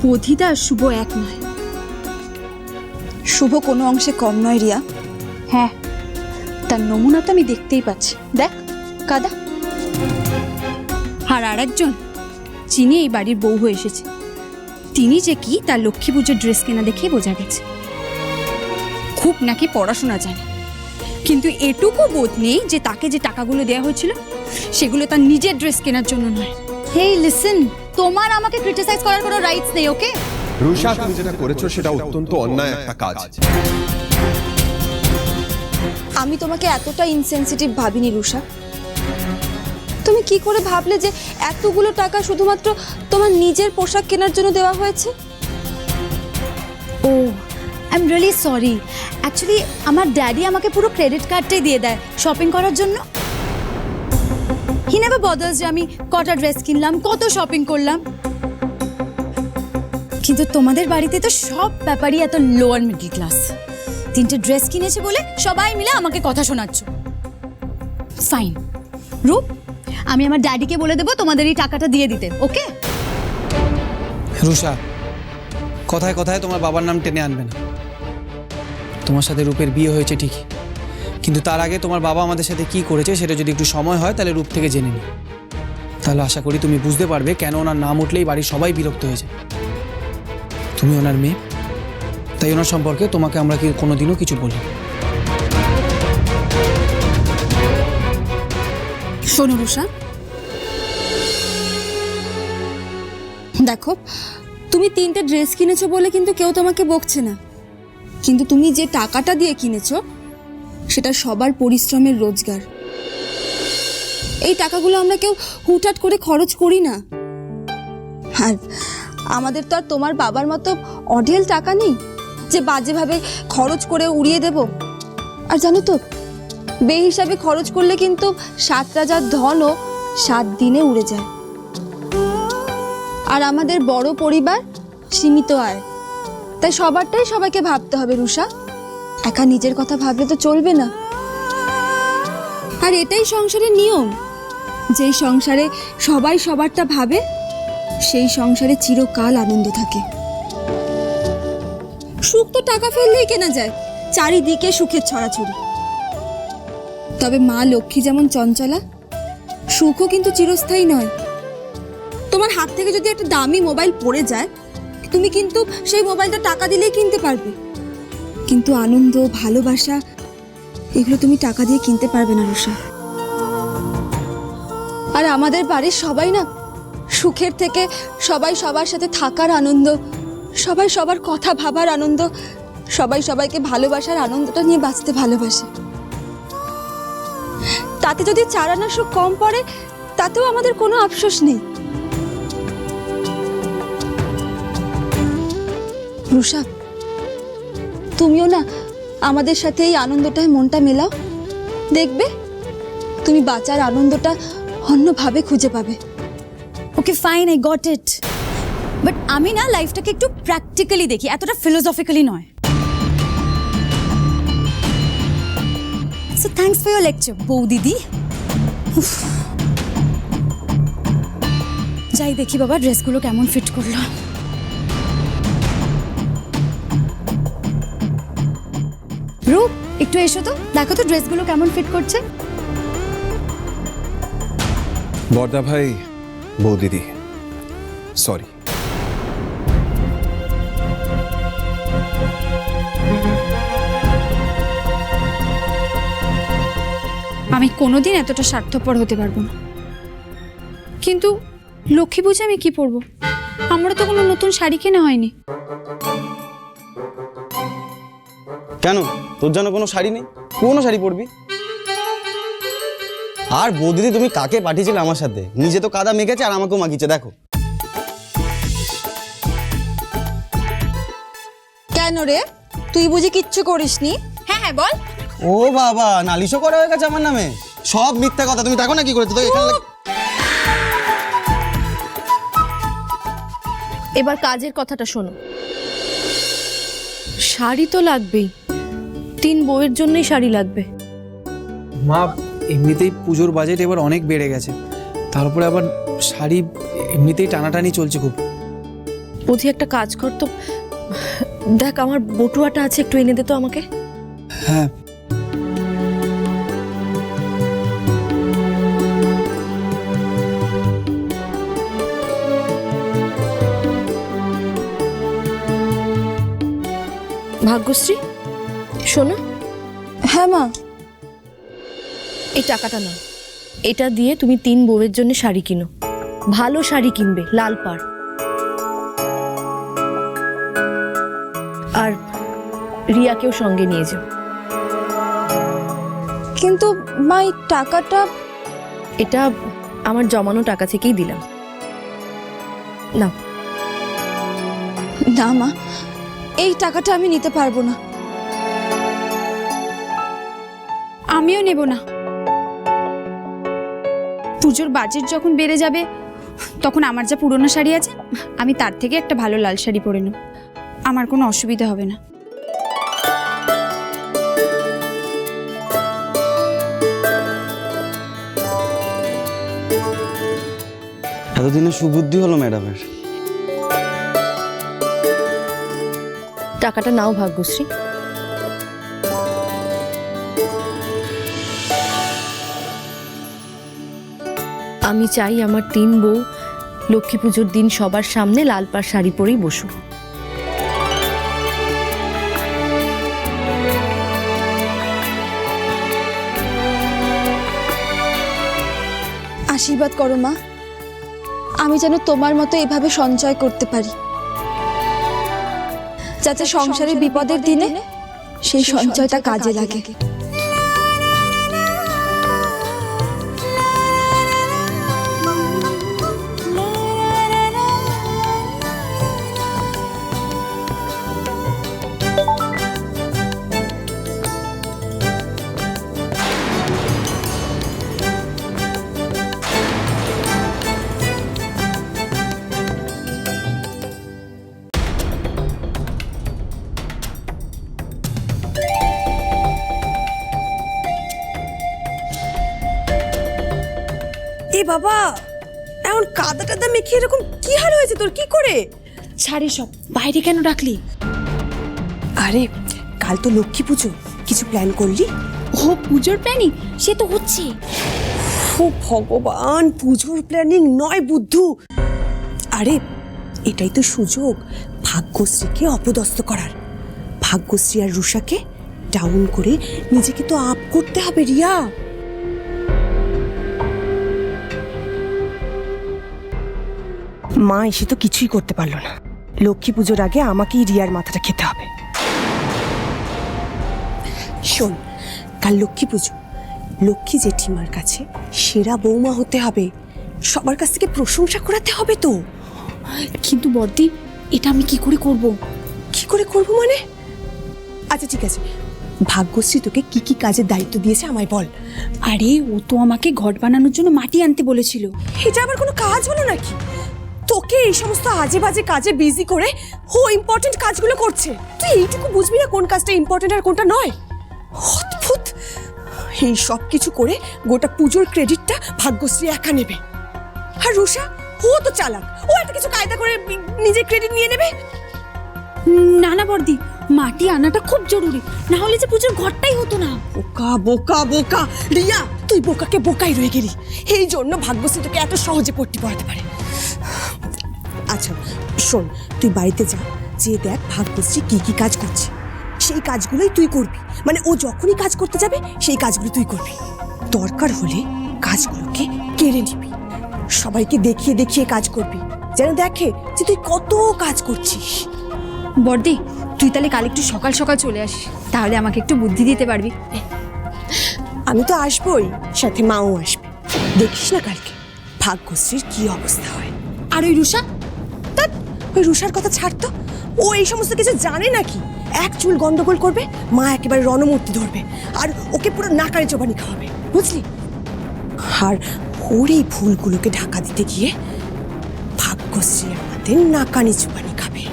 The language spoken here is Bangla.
বোধিদা আর শুভ এক নয়। শুভ কোনো অংশে কম নয় রিয়া। হ্যাঁ, তার নমুনা তো আমি দেখতেই পাচ্ছি। দেখ কাদা। আর একজন যিনি এই বাড়ির বউ হয়ে এসেছে, তিনি যে কি তার লক্ষ্মী পুজোর ড্রেস কেনা দেখে বোঝা গেছে। খুব নাকি পড়াশোনা জানে, কিন্তু এটুকু বোধ নেই যে তাকে যে টাকাগুলো দেওয়া হয়েছিল সেগুলো তার নিজের ড্রেস কেনার জন্য নয়। হেই লিসেন, তোমার আমাকে ক্রিটিসাইজ করার কোনো রাইটস নেই, ওকে? রুষা, তুমি যেটা করেছো সেটা অত্যন্ত অন্যায় একটা কাজ। আমি তোমাকে এতটা ইনসেনসিটিভ ভাবিনি রুষা। তুমি কি করে ভাবলে যে এতগুলো টাকা শুধুমাত্র তোমার নিজের পোশাক কেনার জন্য দেওয়া হয়েছে? ও, I am really sorry. Actually আমার ড্যাডি আমাকে পুরো ক্রেডিট কার্ডটাই দিয়ে দেয় শপিং করার জন্য। হি নেভার বদার্স যে আমি কটা ড্রেস কিনলাম, কত শপিং করলাম। কিন্তু তোমাদের বাড়িতে তো সব ব্যাপারই এত লোয়ার মিডল ক্লাস। 3টে ড্রেস কিনেছে বলে সবাই মিলে আমাকে কথা শোনাচ্ছ। ফাইন রূপ, আমি আমার ড্যাডিকে বলে দেবো তোমাদের এই টাকাটা দিয়ে দিতে, ওকে? রুষা, কথায় কথায় তোমার বাবার নাম টেনে আনবে না। তোমার সাথে রূপের বিয়ে হয়েছে ঠিকই, কিন্তু তার আগে তোমার বাবা আমাদের সাথে কি করেছে সেটা যদি একটু সময় হয় তাহলে রূপ থেকে জেনে নি। তাহলে আশা করি তুমি বুঝতে পারবে কেন ওনার নাম উঠলেই বাড়ির সবাই বিরক্ত হয়েছে। তুমি ওনার মেয়ে, তাই ওনার সম্পর্কে তোমাকে আমরা কি কোনোদিনও কিছু বলি। শোনো রুষা, দেখো তুমি 3টে ড্রেস কিনেছো বলে কিন্তু কেউ তোমাকে বকছে না, কিন্তু তুমি যে টাকাটা দিয়ে কিনেছো সেটা সবার পরিশ্রমের রোজগার। এই টাকাগুলো আমরা কেউ হুটহাট করে খরচ করি না। আর আমাদের তো আর তোমার বাবার মতো অঢেল টাকা নেই যে বাজেভাবে খরচ করে উড়িয়ে দেব। আর জানো তো, বেহিসাবে খরচ করলে কিন্তু 7 রাজার ধনও 7 দিনে উড়ে যায়। আর আমাদের বড় পরিবার, সীমিত আয়, তাই সবারটাই সবাইকে ভাবতে হবে রুষা। একা নিজের কথা ভাবলে তো চলবে না। আর এটাই সংসারের নিয়ম, যেই সংসারে সবাই সবারটা ভাবে সেই সংসারে চিরকাল আনন্দ থাকে। সুখ তো টাকা ফেললেই কেনা যায়, চারিদিকে সুখের ছড়াছড়ি। তবে মা লক্ষ্মী যেমন চঞ্চলা, সুখও কিন্তু চিরস্থায়ী নয়। তোমার হাত থেকে যদি একটা দামি মোবাইল পড়ে যায়, তুমি কিন্তু সেই মোবাইলটা টাকা দিলেই কিনতে পারবে, কিন্তু আনন্দ, ভালোবাসা এগুলো তুমি টাকা দিয়ে কিনতে পারবে না রুষা। আর আমাদের বাড়ির সবাই না সুখের থেকে সবাই সবার সাথে থাকার আনন্দ, সবাই সবার কথা ভাবার আনন্দ, সবাই সবাইকে ভালোবাসার আনন্দটা নিয়ে বাঁচতে ভালোবাসে। তাতে যদি 4 আনা সুখ কম পড়ে তাতেও আমাদের কোনো আফসোস নেই। রুষা, তুমিও না আমাদের সাথে এই আনন্দটায় মনটা মেলাও, দেখবে তুমি বাঁচার আনন্দটা অন্যভাবে খুঁজে পাবে। Okay fine, I got it. But আমি না লাইফটাকে একটু প্র্যাকটিক্যালি দেখি, এতটা ফিলোসফিক্যালি নয়। So thanks for your lecture বউ দিদি। যাই দেখি বাবা ড্রেসগুলো কেমন ফিট করলো। রূপ, একটু এসো তো, দেখো তো ড্রেসগুলো কেমন ফিট করছে। বর্দা ভাই, বৌদিদি, সরি। আমি কোনোদিন এতটা স্বার্থপর হতে পারবো না, কিন্তু লক্ষ্মী পুজো আমি কি পরবো? আমারও তো কোনো নতুন শাড়ি কেনা হয়নি। কেন, তোর জন্য কোনো শাড়ি নেই? কোনো শাড়ি পরবি? আর বৌদিদি তুমি কাকে পাঠিয়েছিলে আমার সাথে? নিজে তো কাদা মেখেছে আর আমাকেও মাখিয়েছে, দেখো। কেন রে, তুই বুঝি কিচ্ছু করিসনি? হ্যাঁ হ্যাঁ বল। ও বাবা, নালিশও করা হয়ে গেছে আমার নামে। সব মিথ্যা কথা, তুমি দেখো না কি করেছো তো এখানে। এবার কাজের কথাটা শোনো। শাড়ি তো লাগবেই, 3 বউয়ের জন্যই শাড়ি লাগবে। মা, এমনিতেই পুজোর বাজেট এবার অনেক বেড়ে গেছে, তার উপরে আবার শাড়ি এমনিতেই টানাটানি চলছে খুব। বুঝি একটা কাজ কর তো, দেখ আমার বটুয়াটা আছে, একটু এনে দে তো আমাকে। হ্যাঁ, ভাগ্যশ্রী শোনো, হ্যাঁ মা। এই টাকাটা নাও, এটা দিয়ে তুমি 3 বউয়ের জন্য শাড়ি কিনো, ভালো শাড়ি কিনবে, লাল পাড়। আর রিয়াকেও সঙ্গে নিয়ে যাও। কিন্তু মা এই টাকাটা, এটা আমার জমানো টাকা থেকেই দিলাম, নাও। না মা, এই টাকাটা আমি নিতে পারবো না। আমিও নেব না। পুজোর বাজেট যখন বেড়ে যাবে তখন আমার যা পুরনো শাড়ি আছে আমি তার থেকে একটা ভালো লাল শাড়ি পরে নেব, আমার কোনো অসুবিধা হবে না। এতদিনে সুবুদ্ধি হলো ম্যাডামের। টাকাটা নাও ভাগ্যশ্রী। আমি চাই আমার 3 বউ লক্ষ্মী পুজোর দিন সবার সামনে লাল পাড় শাড়ি পরেই বসুক। আশীর্বাদ করো মা, আমি যেন তোমার মতো এভাবে সঞ্চয় করতে পারি, যাতে সংসারের বিপদের দিনে সেই সঞ্চয়টা কাজে লাগে। এ বাবা, এমন কাদা টাদা মেখে এরকম কি হাল হয়েছে তোর, কি করে? ছাড়ে সব, বাইরে কেন ডাকলি? আরে কাল তো লক্ষ্মী পুজো, কিছু প্ল্যান করলি? ও পুজোর প্ল্যানিং সে তো হচ্ছে। ও ভগবান, পুজোর প্ল্যানিং নয় বুদ্ধু। আরে এটাই তো সুযোগ ভাগ্যশ্রীকে অপদস্থ করার। ভাগ্যশ্রী আর রুষাকে ডাউন করে নিজেকে তো আপ করতে হবে রিয়া। মা এসে তো কিছুই করতে পারলো না, লক্ষ্মী পুজোর আগে আমাকেই রিয়ার মাথাটা খেতে হবে। শোন, কাল লক্ষ্মী পুজো, লক্ষ্মী জেঠিমার কাছে সেরা বৌমা হতে হবে, সবার কাছ থেকে প্রশংসা করাতে হবে তো। কিন্তু বর্দি, এটা আমি কি করে করব? কি করে করবো মানে? আচ্ছা ঠিক আছে, ভাগ্যশ্রী তোকে কি কি কাজের দায়িত্ব দিয়েছে আমায় বল। আরে ও তো আমাকে ঘট বানানোর জন্য মাটি আনতে বলেছিল। এটা আবার কোনো কাজ হলো নাকি? তোকে এই সমস্ত আজে বাজে কাজে বিজি করে ও ইম্পর্টেন্ট কাজগুলো করছে, তুই এইটুকু বুঝবি না কোন কাজটা ইম্পর্টেন্ট আর কোনটা নয়? অদ্ভুত। এই সব কিছু করে গোটা পুজোর ক্রেডিটটা ভাগ্যশ্রী একা নেবে। আর রুষা, ও তো চালাক, ও একটা কিছু কায়দা করে নিজের ক্রেডিট নিয়ে নেবে। না না বর্দি, মাটি আনাটা খুব জরুরি, না হলে যে পুজোর ঘরটাই হতো না। বোকা বোকা বোকা রিয়া, তুই বোকাকে বোকাই রয়ে গেলি। এই জন্য ভাগ্যশ্রী তোকে এত সহজে পট্টি পড়াতে পারে। আচ্ছা শোন, তুই বাড়িতে যা, যে দেখ ভাগ্যশ্রী কি কি কাজ করছে, সেই কাজগুলোই তুই করবি। মানে ও যখনই কাজ করতে যাবে সেই কাজগুলো তুই করবি, দরকার হলে কাজগুলোকে কেড়ে নিবি, সবাইকে দেখিয়ে দেখিয়ে কাজ করবি, যেন দেখে যে তুই কত কাজ করছিস। বর্দি, তুই তাহলে কাল একটু সকাল সকাল চলে আসিস, তাহলে আমাকে একটু বুদ্ধি দিতে পারবি। আমি তো আসবই, সাথে মাও আসবে। দেখিস না কালকে ভাগ্যশ্রীর কি অবস্থা হয়। আর ওই রুষা, ধ্যাৎ, ওই রুষার কথা ছাড় তো, ও এই সমস্ত কিছু জানে নাকি? এক চুল গন্ডগোল করবে, মা একেবারে রণমূর্তি ধরবে আর ওকে পুরো নাকারে চোবানি খাওয়াবে, বুঝলি? আর ওর এই ভুলগুলোকে ঢাকা দিতে গিয়ে ভাগ্যশ্রী আমাদের নাকানি চুবানি খাবে।